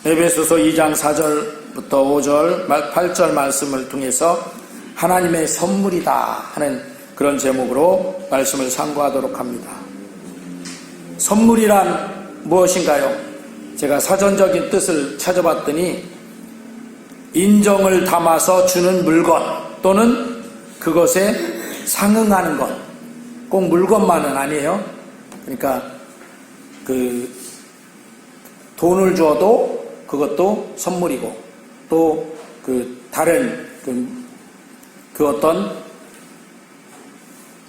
에베소서 2장 4절부터 5절, 8절 말씀을 통해서 하나님의 선물이다 하는 그런 제목으로 말씀을 상고하도록 합니다. 선물이란 무엇인가요? 제가 사전적인 뜻을 찾아봤더니 인정을 담아서 주는 물건 또는 그것에 상응하는 것, 꼭 물건만은 아니에요. 그러니까 돈을 줘도 그것도 선물이고, 또 다른 어떤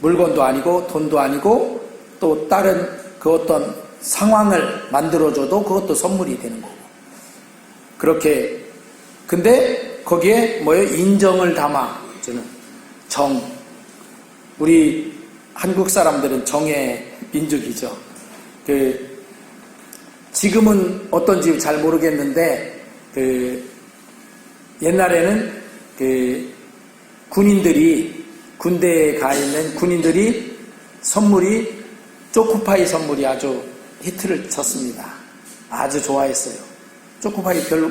물건도 아니고 돈도 아니고, 또 다른 어떤 상황을 만들어줘도 그것도 선물이 되는 거고. 그렇게, 근데 거기에 뭐예요? 인정을 담아주는 정. 우리 한국 사람들은 정의 민족이죠. 지금은 어떤지 잘 모르겠는데, 옛날에는 군대에 가 있는 군인들이 초코파이 선물이 아주 히트를 쳤습니다. 아주 좋아했어요. 초코파이 별로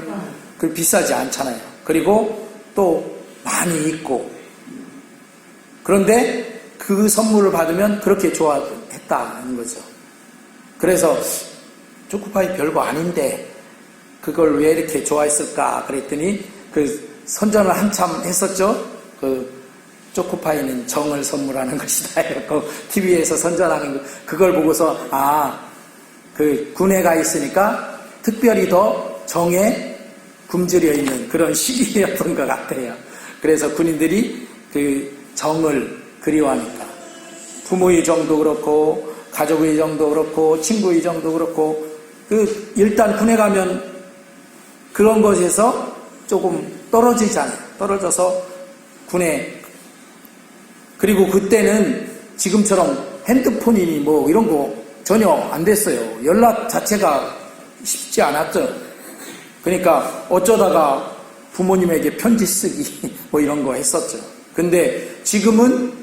비싸지 않잖아요. 그리고 또 많이 있고. 그런데 그 선물을 받으면 그렇게 좋아했다는 거죠. 그래서 초코파이 별거 아닌데 그걸 왜 이렇게 좋아했을까 그랬더니 선전을 한참 했었죠. 초코파이는 정을 선물하는 것이다. TV에서 선전하는 거. 그걸 보고서 군에 가 있으니까 특별히 더 정에 굶주려 있는 그런 시기였던 것 같아요. 그래서 군인들이 정을 그리워하니까 부모의 정도 그렇고 가족의 정도 그렇고 친구의 정도 그렇고 일단 군에 가면 그런 것에서 조금 떨어지잖아요. 떨어져서 군에, 그리고 그때는 지금처럼 핸드폰이니 뭐 이런 거 전혀 안 됐어요. 연락 자체가 쉽지 않았죠. 그러니까 어쩌다가 부모님에게 편지 쓰기 뭐 이런 거 했었죠. 근데 지금은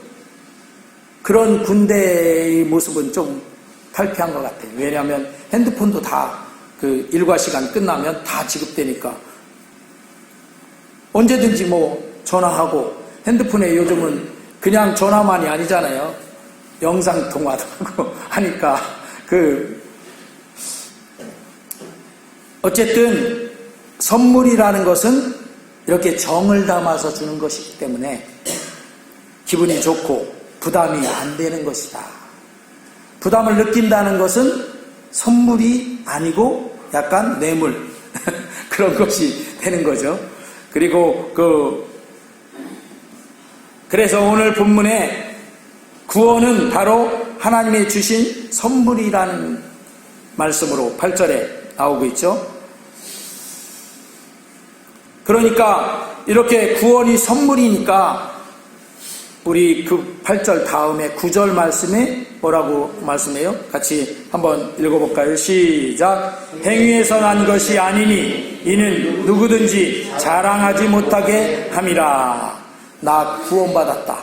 그런 군대의 모습은 좀 탈피한 것 같아요. 왜냐하면 핸드폰도 다 일과 시간 끝나면 다 지급되니까 언제든지 뭐 전화하고, 핸드폰에 요즘은 그냥 전화만이 아니잖아요. 영상통화도 하고 하니까 어쨌든 선물이라는 것은 이렇게 정을 담아서 주는 것이기 때문에 기분이 좋고 부담이 안 되는 것이다. 부담을 느낀다는 것은 선물이 아니고 약간 뇌물 그런 것이 되는 거죠. 그리고 그래서 오늘 본문에 구원은 바로 하나님이 주신 선물이라는 말씀으로 8절에 나오고 있죠. 그러니까 이렇게 구원이 선물이니까 우리 8절 다음에 9절 말씀에 뭐라고 말씀해요? 같이 한번 읽어볼까요? 시작. 행위에서 난 것이 아니니 이는 누구든지 자랑하지 못하게 함이라. 나 구원받았다.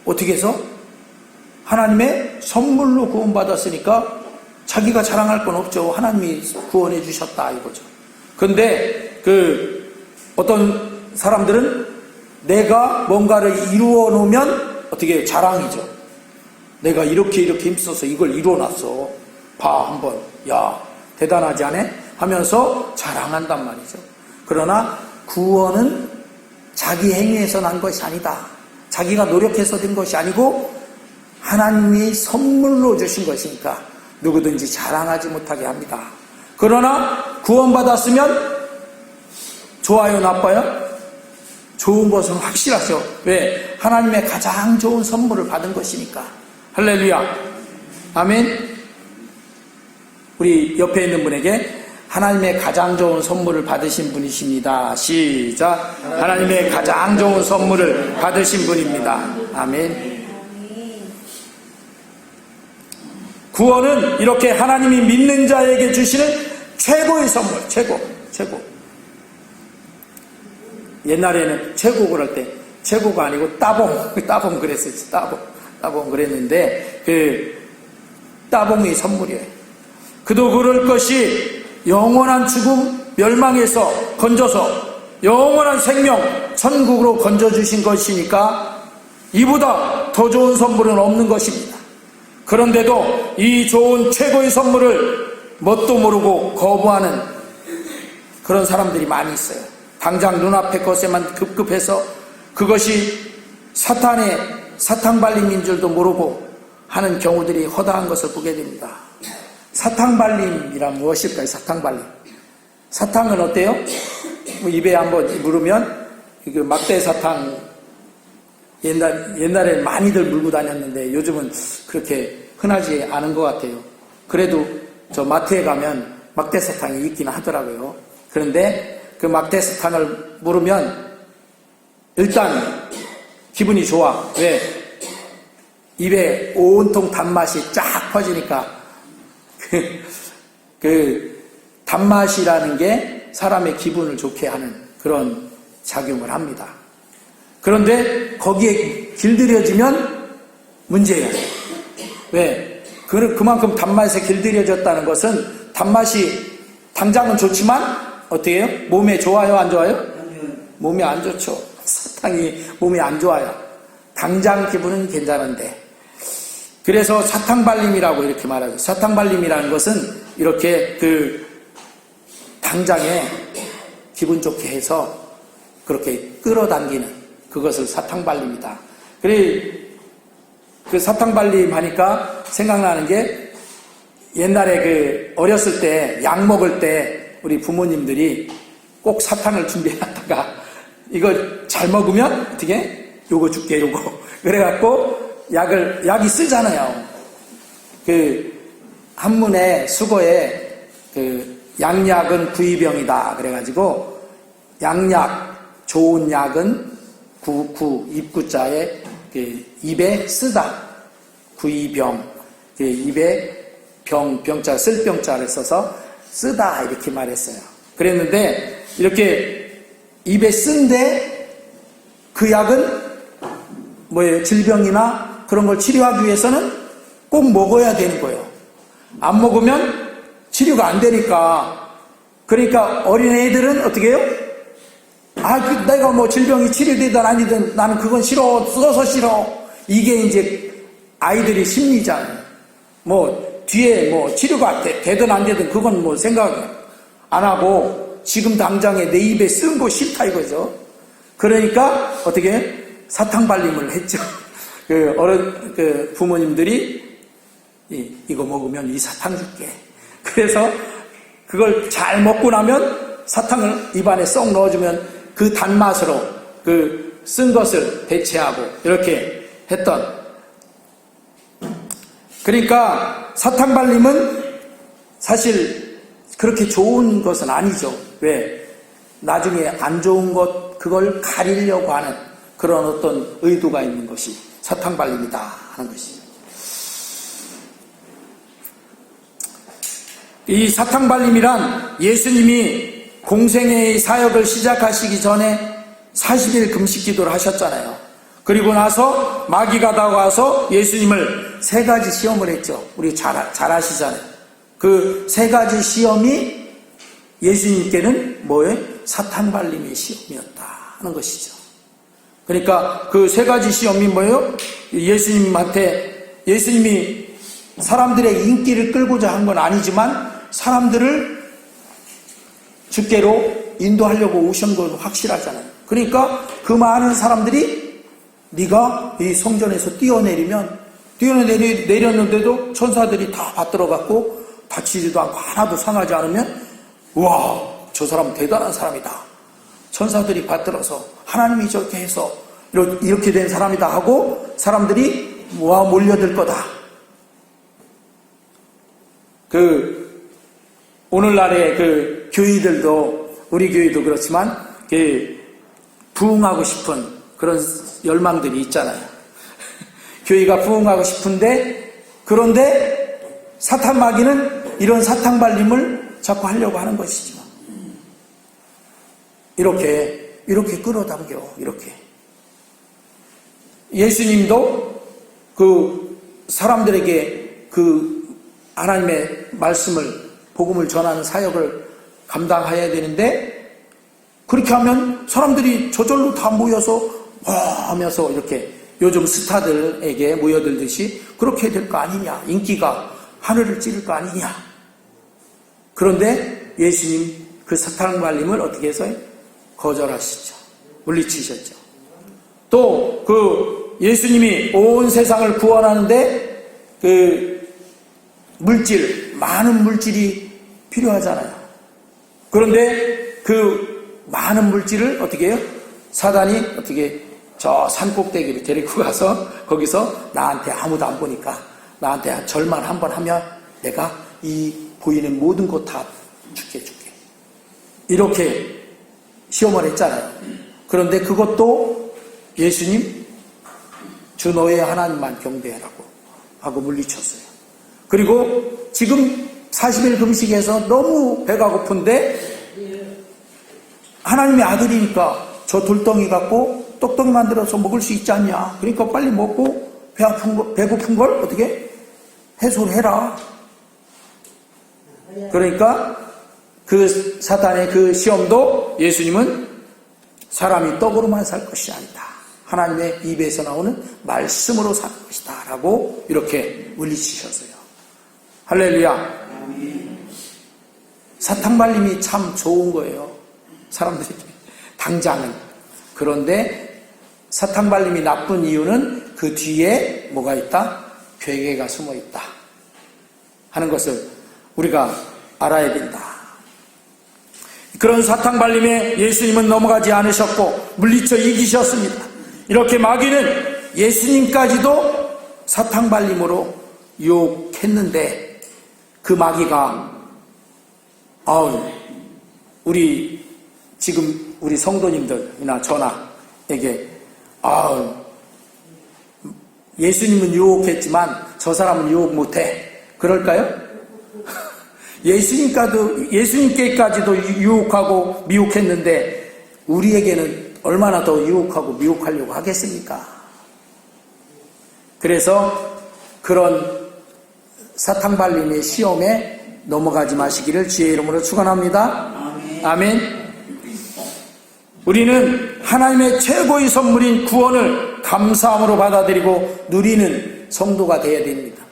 어떻게 해서? 하나님의 선물로 구원받았으니까 자기가 자랑할 건 없죠. 하나님이 구원해 주셨다 이거죠. 근데 어떤 사람들은 내가 뭔가를 이루어 놓으면 어떻게 자랑이죠. 내가 이렇게 힘써서 이걸 이루어놨어. 봐 한번. 야 대단하지 않아? 하면서 자랑한단 말이죠. 그러나 구원은 자기 행위에서 난 것이 아니다. 자기가 노력해서 된 것이 아니고 하나님이 선물로 주신 것이니까 누구든지 자랑하지 못하게 합니다. 그러나 구원받았으면 좋아요, 나빠요? 좋은 것은 확실하죠. 왜? 하나님의 가장 좋은 선물을 받은 것이니까. 할렐루야. 아멘. 우리 옆에 있는 분에게 하나님의 가장 좋은 선물을 받으신 분이십니다. 시작. 하나님의 가장 좋은 선물을 받으신 분입니다. 아멘. 구원은 이렇게 하나님이 믿는 자에게 주시는 최고의 선물. 최고. 옛날에는 최고 그럴 때 최고가 아니고 따봉 그랬어요. 따봉 그랬는데 따봉이 선물이에요. 그도 그럴 것이 영원한 죽음 멸망에서 건져서 영원한 생명 천국으로 건져주신 것이니까 이보다 더 좋은 선물은 없는 것입니다. 그런데도 이 좋은 최고의 선물을 뭣도 모르고 거부하는 그런 사람들이 많이 있어요. 당장 눈앞의 것에만 급급해서 그것이 사탕 발림인 줄도 모르고 하는 경우들이 허다한 것을 보게 됩니다. 사탕 발림이란 무엇일까요? 사탕 발림. 사탕은 어때요? 입에 한번 물으면 그 막대 사탕 옛날에 많이들 물고 다녔는데 요즘은 그렇게 흔하지 않은 것 같아요. 그래도 저 마트에 가면 막대 사탕이 있긴 하더라고요. 그런데 그 막대 사탕을 물으면 일단 기분이 좋아. 왜? 입에 온통 단맛이 쫙 퍼지니까 그 단맛이라는 게 사람의 기분을 좋게 하는 그런 작용을 합니다. 그런데 거기에 길들여지면 문제예요. 왜? 그만큼 단맛에 길들여졌다는 것은 단맛이 당장은 좋지만 어떻게 해요? 몸에 좋아요? 안 좋아요? 몸에 안 좋죠. 사탕이 몸에 안 좋아요. 당장 기분은 괜찮은데. 그래서 사탕발림이라고 이렇게 말하죠. 사탕발림이라는 것은 이렇게 그 당장에 기분 좋게 해서 그렇게 끌어당기는 그것을 사탕발림이다. 그래 그 사탕발림 하니까 생각나는 게 옛날에 그 어렸을 때 약 먹을 때 우리 부모님들이 꼭 사탕을 준비해놨다가 이거 잘 먹으면 어떻게 요거 줄게 요거 그래갖고 약이 쓰잖아요. 그 한문에 수거에 그 양약은 구이병이다 그래가지고 양약 좋은 약은 입구자에 그 입에 쓰다 구이병 그 입에 병자 쓸 병자를 써서 쓰다 이렇게 말했어요. 그랬는데 이렇게 입에 쓴데 그 약은 뭐예요? 질병이나 그런 걸 치료하기 위해서는 꼭 먹어야 되는 거예요. 안 먹으면 치료가 안 되니까. 그러니까 어린애들은 어떻게 해요? 내가 뭐 질병이 치료되든 아니든 나는 그건 싫어. 써서 싫어. 이게 이제 아이들의 심리잖아요. 뭐 뒤에 뭐 치료가 되든 안 되든 그건 뭐 생각 안 하고 지금 당장에 내 입에 쓴 거 싫다 이거죠. 그러니까 어떻게 해요? 사탕발림을 했죠. 그 부모님들이 이거 먹으면 이 사탕 줄게. 그래서 그걸 잘 먹고 나면 사탕을 입안에 쏙 넣어주면 그 단맛으로 그 쓴 것을 대체하고 이렇게 했던. 그러니까 사탕발림은 사실 그렇게 좋은 것은 아니죠. 왜? 나중에 안 좋은 것 그걸 가리려고 하는 그런 어떤 의도가 있는 것이 사탕발림이다 하는 것이죠. 이 사탕발림이란 예수님이 공생애의 사역을 시작하시기 전에 40일 금식 기도를 하셨잖아요. 그리고 나서 마귀가 다가와서 예수님을 3가지 시험을 했죠. 우리 잘 아시잖아요. 그 3가지 시험이 예수님께는 뭐예요? 사탕발림의 시험이었다 하는 것이죠. 그러니까 그 3가지 시험이 뭐예요? 예수님이 사람들의 인기를 끌고자 한 건 아니지만 사람들을 주께로 인도하려고 오신 건 확실하잖아요. 그러니까 그 많은 사람들이 네가 이 성전에서 내렸는데도 천사들이 다 받들어갖고 다치지도 않고 하나도 상하지 않으면 우와 저 사람 대단한 사람이다. 천사들이 받들어서 하나님이 저렇게 해서 이렇게 된 사람이다 하고 사람들이 몰려들 거다. 오늘날의 그 교회들도 우리 교회도 그렇지만 부흥하고 싶은 그런 열망들이 있잖아요. 교회가 부흥하고 싶은데 그런데 사탄마귀는 이런 사탕발림을 자꾸 하려고 하는 것이죠. 이렇게 끌어당겨 이렇게. 예수님도 그 사람들에게 그 하나님의 말씀을 복음을 전하는 사역을 감당해야 되는데 그렇게 하면 사람들이 저절로 다 모여서 와 하면서 이렇게 요즘 스타들에게 모여들듯이 그렇게 될 거 아니냐. 인기가 하늘을 찌를 거 아니냐. 그런데 예수님 그 사탕 발림을 어떻게 해서 거절하시죠. 물리치셨죠. 또 그 예수님이 온 세상을 구원하는데 그 물질, 많은 물질이 필요하잖아요. 그런데 그 많은 물질을 어떻게 해요? 사단이 어떻게 저 산 꼭대기로 데리고 가서 거기서 나한테 아무도 안 보니까 나한테 절만 한번 하면 내가 이 보이는 모든 것 다 줄게. 이렇게 시험을 했잖아요. 그런데 그것도 예수님 주 너의 하나님만 경배하라고 하고 물리쳤어요. 그리고 지금 40일 금식에서 너무 배가 고픈데 하나님의 아들이니까 저 돌덩이 갖고 떡덩이 만들어서 먹을 수 있지 않냐. 그러니까 빨리 먹고 배고픈 걸 어떻게 해소를 해라. 그러니까 그 사탄의 그 시험도 예수님은 사람이 떡으로만 살 것이 아니다. 하나님의 입에서 나오는 말씀으로 살 것이다. 라고 이렇게 물리치셨어요. 할렐루야. 사탕 발림이 참 좋은 거예요. 사람들에게. 당장은. 그런데 사탕 발림이 나쁜 이유는 그 뒤에 뭐가 있다? 괴계가 숨어 있다. 하는 것을 우리가 알아야 된다. 그런 사탕 발림에 예수님은 넘어가지 않으셨고 물리쳐 이기셨습니다. 이렇게 마귀는 예수님까지도 사탕 발림으로 유혹했는데 그 마귀가 우리 지금 우리 성도님들이나 저나에게 예수님은 유혹했지만 저 사람은 유혹 못해. 그럴까요? 예수님께까지도 유혹하고 미혹했는데 우리에게는 얼마나 더 유혹하고 미혹하려고 하겠습니까? 그래서 그런 사탕 발림의 시험에 넘어가지 마시기를 주의 이름으로 축원합니다. 아멘. 우리는 하나님의 최고의 선물인 구원을 감사함으로 받아들이고 누리는 성도가 되어야 됩니다.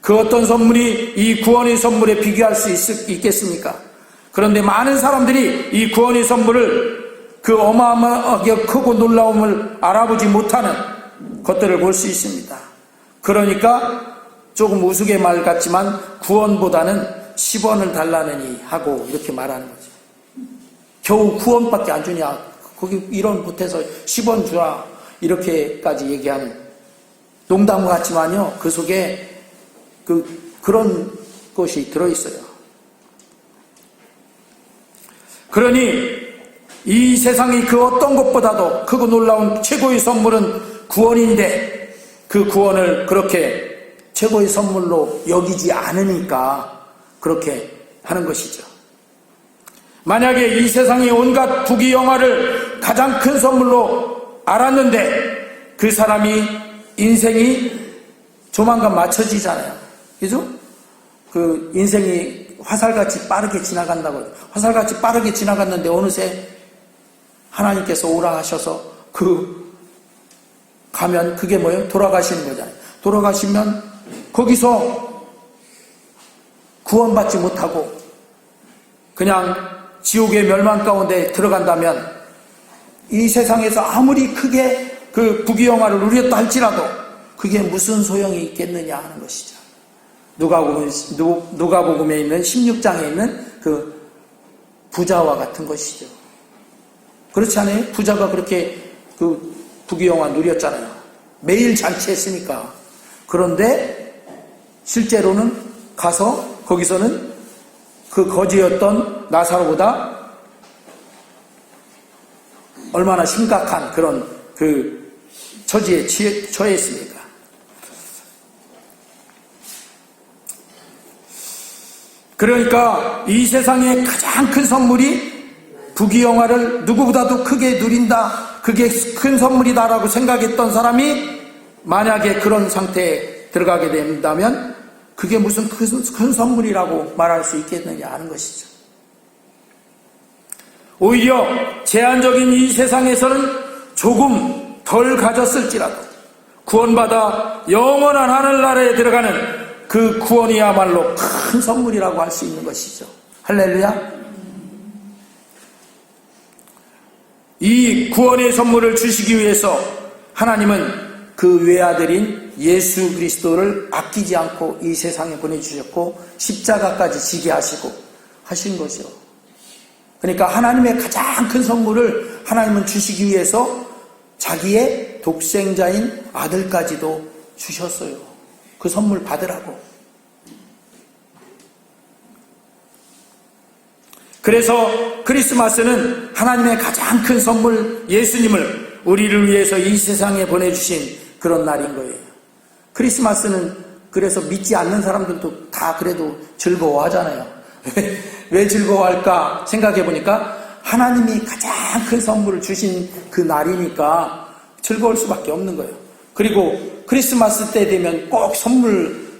그 어떤 선물이 이 구원의 선물에 비교할 수 있겠습니까? 그런데 많은 사람들이 이 구원의 선물을 그 어마어마하게 크고 놀라움을 알아보지 못하는 것들을 볼 수 있습니다. 그러니까 조금 우스갯말 같지만 구원보다는 10원을 달라느니 하고 이렇게 말하는 거죠. 겨우 9원밖에 안 주냐, 거기 1원 보태서 10원 주라, 이렇게까지 얘기하는 농담 같지만요, 그 속에 그런 것이 들어있어요. 그러니 이 세상이 그 어떤 것보다도 크고 놀라운 최고의 선물은 구원인데 그 구원을 그렇게 최고의 선물로 여기지 않으니까 그렇게 하는 것이죠. 만약에 이 세상의 온갖 부귀영화를 가장 큰 선물로 알았는데 그 사람이 인생이 조만간 맞춰지잖아요. 그죠? 그 인생이 화살같이 빠르게 지나간다고. 화살같이 빠르게 지나갔는데 어느새 하나님께서 오라 하셔서 가면 그게 뭐예요? 돌아가시는 거잖아요. 돌아가시면 거기서 구원받지 못하고 그냥 지옥의 멸망 가운데 들어간다면 이 세상에서 아무리 크게 그 부귀영화를 누렸다 할지라도 그게 무슨 소용이 있겠느냐 하는 것이죠. 누가복음에 있는 16장에 있는 그 부자와 같은 것이죠. 그렇지 않아요? 부자가 그렇게 그 부귀영화 누렸잖아요. 매일 잔치했으니까. 그런데 실제로는 가서 거기서는 그 거지였던 나사로보다 얼마나 심각한 그런 그 처지에 처했습니까? 그러니까 이 세상의 가장 큰 선물이 부귀영화를 누구보다도 크게 누린다, 그게 큰 선물이다라고 생각했던 사람이 만약에 그런 상태에 들어가게 된다면 그게 무슨 큰 선물이라고 말할 수 있겠느냐 하는 것이죠. 오히려 제한적인 이 세상에서는 조금 덜 가졌을지라도 구원받아 영원한 하늘나라에 들어가는 그 구원이야말로 큰 선물이라고 할 수 있는 것이죠. 할렐루야. 이 구원의 선물을 주시기 위해서 하나님은 그 외아들인 예수 그리스도를 아끼지 않고 이 세상에 보내주셨고 십자가까지 지게 하시고 하신 거죠. 그러니까 하나님의 가장 큰 선물을 하나님은 주시기 위해서 자기의 독생자인 아들까지도 주셨어요. 그 선물 받으라고. 그래서 크리스마스는 하나님의 가장 큰 선물 예수님을 우리를 위해서 이 세상에 보내주신 그런 날인 거예요. 크리스마스는 그래서 믿지 않는 사람들도 다 그래도 즐거워하잖아요. 왜 즐거워할까 생각해 보니까 하나님이 가장 큰 선물을 주신 그 날이니까 즐거울 수밖에 없는 거예요. 그리고 크리스마스 때 되면 꼭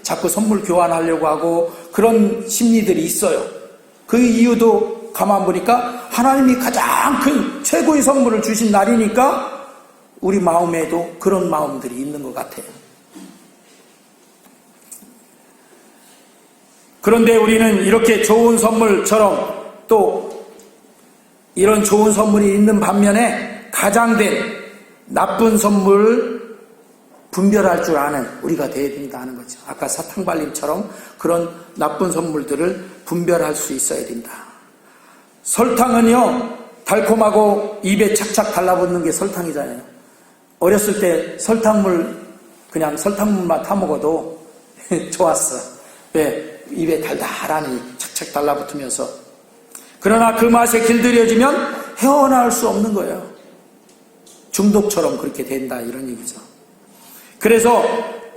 자꾸 선물 교환하려고 하고 그런 심리들이 있어요. 그 이유도 가만 보니까 하나님이 가장 큰 최고의 선물을 주신 날이니까 우리 마음에도 그런 마음들이 있는 것 같아요. 그런데 우리는 이렇게 좋은 선물처럼 또 이런 좋은 선물이 있는 반면에 가장된 나쁜 선물을 분별할 줄 아는 우리가 되어야 된다는 거죠. 아까 사탕발림처럼 그런 나쁜 선물들을 분별할 수 있어야 된다. 설탕은요, 달콤하고 입에 착착 달라붙는 게 설탕이잖아요. 어렸을 때 그냥 설탕물만 타먹어도 좋았어. 왜? 입에 달달하니 착착 달라붙으면서. 그러나 그 맛에 길들여지면 헤어나올 수 없는 거예요. 중독처럼 그렇게 된다, 이런 얘기죠. 그래서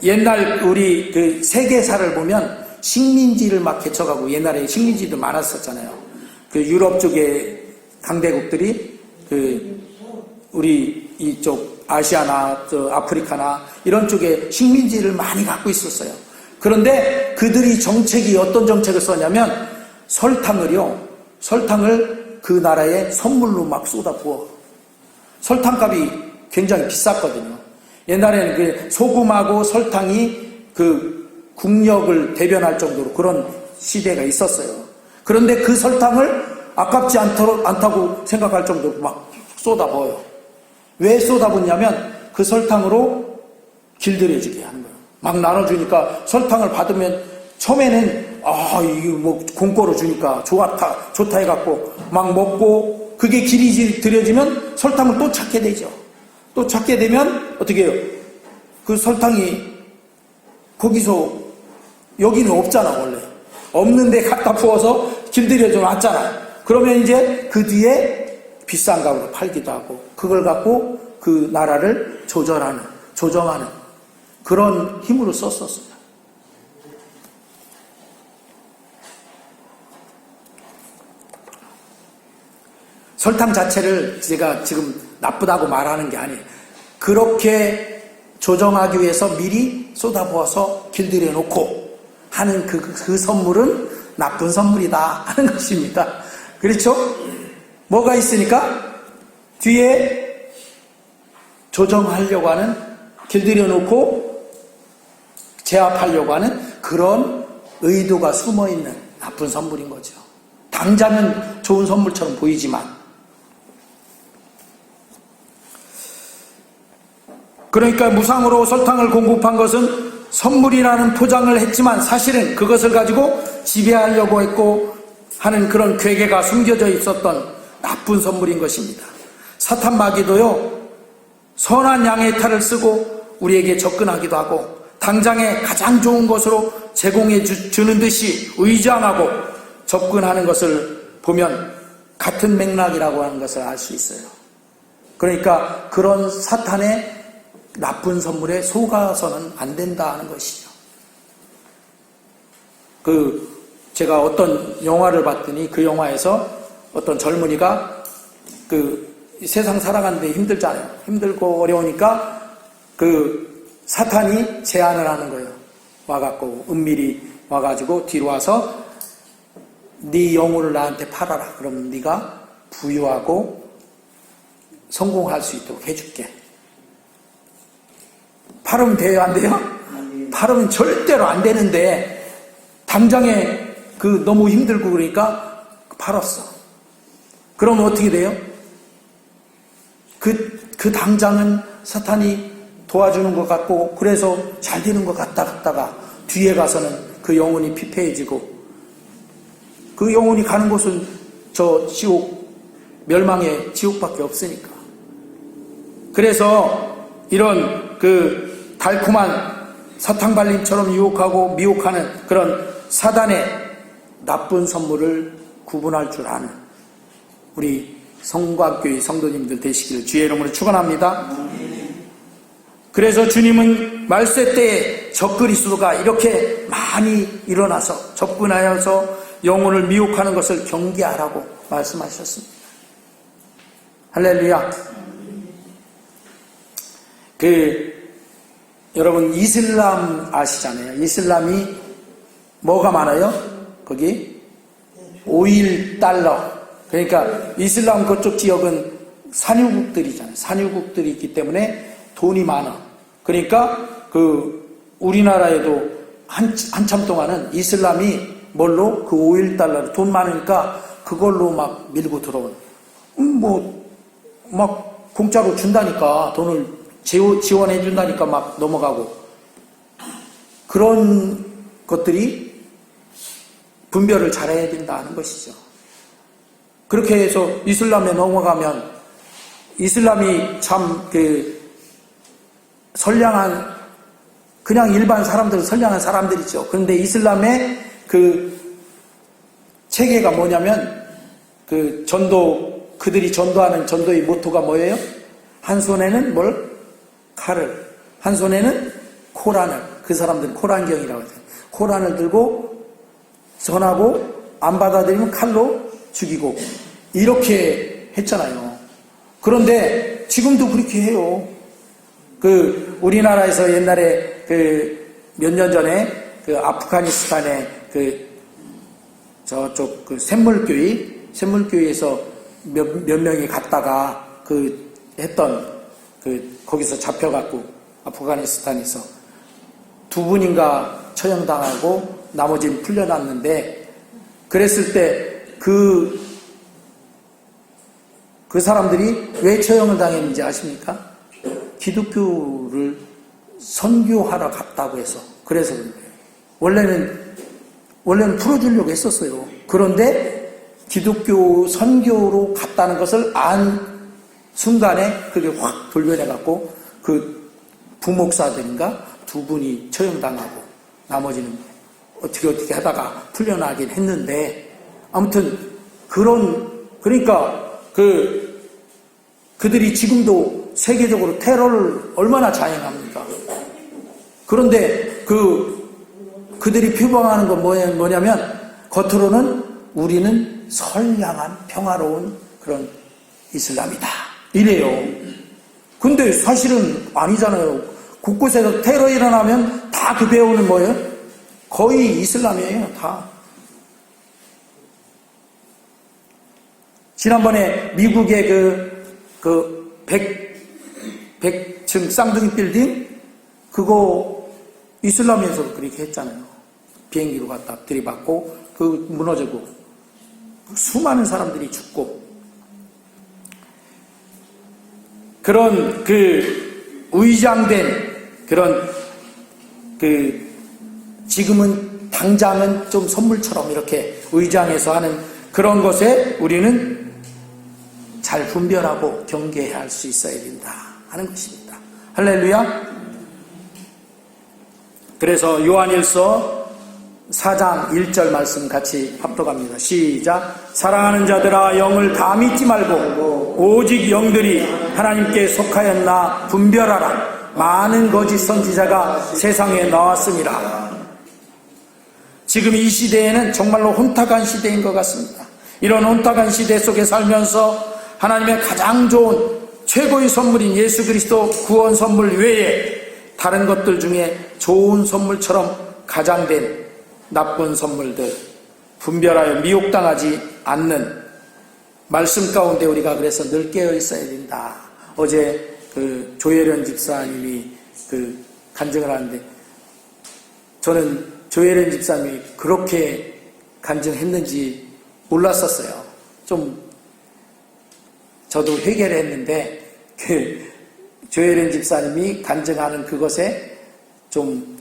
옛날 우리 그 세계사를 보면 식민지를 막 개척하고 옛날에 식민지도 많았었잖아요. 그 유럽 쪽의 강대국들이 우리 이쪽 아시아나 아프리카나 이런 쪽에 식민지를 많이 갖고 있었어요. 그런데 그들이 어떤 정책을 썼냐면 설탕을 그 나라에 선물로 막 쏟아부어. 설탕값이 굉장히 비쌌거든요. 옛날에는 그 소금하고 설탕이 그 국력을 대변할 정도로 그런 시대가 있었어요. 그런데 그 설탕을 아깝지 않다고 생각할 정도로 막 쏟아부어요. 왜 쏟아붓냐면 그 설탕으로 길들여지게 하는 거예요. 막 나눠주니까 설탕을 받으면 처음에는 이게 뭐 공짜로 주니까 좋다 해갖고 막 먹고 그게 길들여지면 설탕을 또 찾게 되죠. 또 찾게 되면 어떻게 해요? 그 설탕이 거기서 여기는 없잖아 원래. 없는데 갖다 부어서 길들여져 놨잖아. 그러면 이제 그 뒤에 비싼 값으로 팔기도 하고 그걸 갖고 그 나라를 조정하는 그런 힘으로 썼었어요. 설탕 자체를 제가 지금 나쁘다고 말하는 게 아니에요. 그렇게 조정하기 위해서 미리 쏟아부어서 길들여 놓고 하는 그 선물은 나쁜 선물이다 하는 것입니다. 그렇죠? 뭐가 있으니까 뒤에 조정하려고 하는, 길들여 놓고 제압하려고 하는 그런 의도가 숨어있는 나쁜 선물인 거죠. 당장은 좋은 선물처럼 보이지만, 그러니까 무상으로 설탕을 공급한 것은 선물이라는 포장을 했지만 사실은 그것을 가지고 지배하려고 했고 하는 그런 괴계가 숨겨져 있었던 나쁜 선물인 것입니다. 사탄 마귀도요, 선한 양의 탈을 쓰고 우리에게 접근하기도 하고 당장에 가장 좋은 것으로 제공해 주는 듯이 의장하고 접근하는 것을 보면 같은 맥락이라고 하는 것을 알 수 있어요. 그러니까 그런 사탄의 나쁜 선물에 속아서는 안 된다 하는 것이죠. 제가 어떤 영화를 봤더니 그 영화에서 어떤 젊은이가 세상 살아가는데 힘들잖아요. 힘들고 어려우니까 사탄이 제안을 하는 거예요. 와갖고, 은밀히 와가지고 뒤로 와서 네 영혼을 나한테 팔아라. 그러면 네가 부유하고 성공할 수 있도록 해줄게. 팔으면 돼요, 안 돼요? 팔으면 절대로 안 되는데 당장에 너무 힘들고 그러니까 팔았어. 그러면 어떻게 돼요? 그 당장은 사탄이 도와주는 것 같고 그래서 잘 되는 것 같다가 뒤에 가서는 그 영혼이 피폐해지고 그 영혼이 가는 곳은 저 지옥, 멸망의 지옥밖에 없으니까. 그래서 이런 달콤한 사탕발림처럼 유혹하고 미혹하는 그런 사단의 나쁜 선물을 구분할 줄 아는 우리 성곽교회 성도님들 되시기를 주의 이름으로 축원합니다. 그래서 주님은 말세 때에 적그리스도가 이렇게 많이 일어나서 접근하여서 영혼을 미혹하는 것을 경계하라고 말씀하셨습니다. 할렐루야. 여러분 이슬람 아시잖아요. 이슬람이 뭐가 많아요? 거기 오일 달러. 그러니까 이슬람 그쪽 지역은 산유국들이잖아요. 산유국들이 있기 때문에 돈이 많아. 그러니까 우리나라에도 한참 동안은 이슬람이 뭘로? 그 오일 달러로 돈 많으니까 그걸로 막 밀고 들어오는. 막 공짜로 준다니까 돈을 지원해 준다니까 막 넘어가고 그런 것들이 분별을 잘해야 된다는 것이죠. 그렇게 해서 이슬람에 넘어가면 이슬람이 참 선량한 그냥 일반 사람들은 선량한 사람들이죠. 그런데 이슬람의 체계가 뭐냐면 그들이 전도하는 전도의 모토가 뭐예요? 한 손에는 칼을, 한 손에는 코란을, 그 사람들은 코란경이라고 하죠. 코란을 들고 전하고 안 받아들이면 칼로 죽이고 이렇게 했잖아요. 그런데 지금도 그렇게 해요. 우리나라에서 옛날에 몇 년 전에 아프가니스탄에 저쪽 샘물교회에서 몇 명이 갔다가 거기서 잡혀갖고 아프가니스탄에서 2분인가 처형당하고 나머지는 풀려났는데 그랬을 때 그 사람들이 왜 처형을 당했는지 아십니까? 기독교를 선교하러 갔다고 해서 그래서 그런 거예요. 원래는 풀어주려고 했었어요. 그런데 기독교 선교로 갔다는 것을 안 순간에 그게 확 돌변해갖고 부목사들인가 2분이 처형당하고 나머지는 어떻게 하다가 풀려나긴 했는데 아무튼 그러니까 그들이 지금도 세계적으로 테러를 얼마나 자행합니까? 그런데 그들이 표방하는 건 뭐냐면 겉으로는 우리는 선량한 평화로운 그런 이슬람이다 이래요. 근데 사실은 아니잖아요. 곳곳에서 테러 일어나면 다 그 배우는 뭐예요? 거의 이슬람이에요. 다. 지난번에 미국의 그 100층 쌍둥이 빌딩 그거 이슬람에서도 그렇게 했잖아요. 비행기로 갖다 들이받고 무너지고 수많은 사람들이 죽고 그런 의장된 그런 지금은 당장은 좀 선물처럼 이렇게 의장해서 하는 그런 것에 우리는 잘 분별하고 경계해야 할 수 있어야 된다 하는 것입니다. 할렐루야. 그래서 요한일서 4장 1절 말씀 같이 합독합니다. 시작. 사랑하는 자들아 영을 다 믿지 말고 오직 영들이 하나님께 속하였나 분별하라. 많은 거짓 선지자가 세상에 나왔습니다. 지금 이 시대에는 정말로 혼탁한 시대인 것 같습니다. 이런 혼탁한 시대 속에 살면서 하나님의 가장 좋은 최고의 선물인 예수 그리스도 구원 선물 외에 다른 것들 중에 좋은 선물처럼 가장된 나쁜 선물들 분별하여 미혹당하지 않는 말씀 가운데 우리가 그래서 늘 깨어 있어야 된다. 어제 조혜련 집사님이 간증을 하는데, 저는 조혜련 집사님이 그렇게 간증했는지 몰랐었어요. 저도 회개를 했는데, 조혜련 집사님이 간증하는 그것에 좀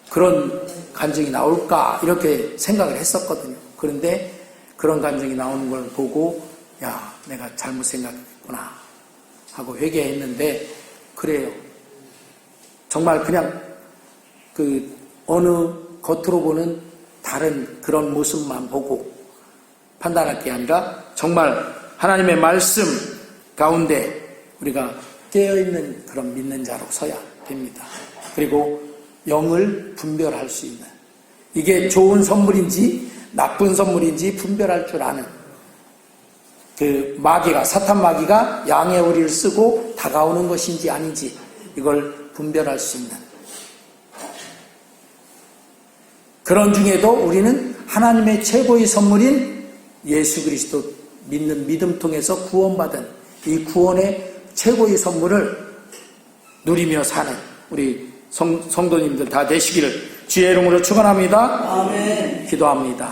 그런 간증이 나올까 이렇게 생각을 했었거든요. 그런데 그런 간증이 나오는 걸 보고, 야, 내가 잘못 생각했구나 하고 회개했는데, 그래요. 정말 그냥 어느 겉으로 보는 다른 그런 모습만 보고 판단할 게 아니라 정말 하나님의 말씀 가운데 우리가 깨어있는 그런 믿는 자로 서야 됩니다. 그리고 영을 분별할 수 있는, 이게 좋은 선물인지 나쁜 선물인지 분별할 줄 아는, 사탄 마귀가 양의 오리를 쓰고 다가오는 것인지 아닌지 이걸 분별할 수 있는, 그런 중에도 우리는 하나님의 최고의 선물인 예수 그리스도 믿는 믿음 통해서 구원받은 이 구원의 최고의 선물을 누리며 사는 우리 성도님들 다 되시기를 주의 이름으로 축원합니다. 아멘. 기도합니다.